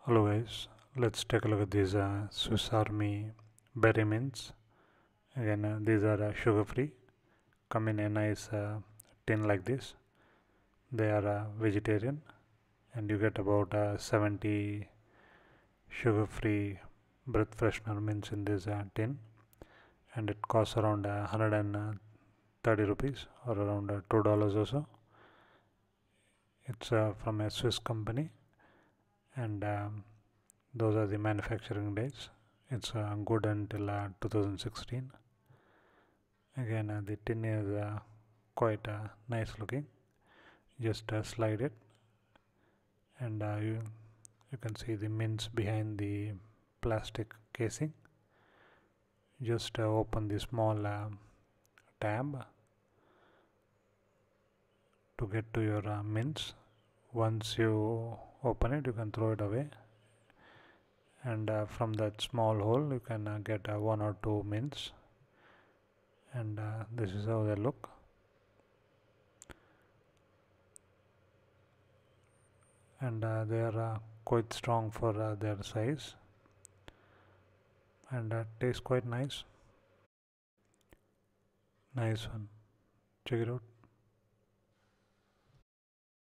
Hello guys, let's take a look at these Swiss Army berry mints. Again, these are sugar free, come in a nice tin like this. They are vegetarian, and you get about 70 sugar free breath freshener mints in this tin, and it costs around 130 rupees or around $2 or so. It's from a Swiss company, and those are the manufacturing dates. It's good until 2016. Again, the tin is quite nice looking. Just slide it, and you can see the mints behind the plastic casing. Just open the small tab to get to your mints. Once you open it, you can throw it away, and from that small hole you can get one or two mints, and this is how they look. And they are quite strong for their size, and tastes quite nice one. Check it out.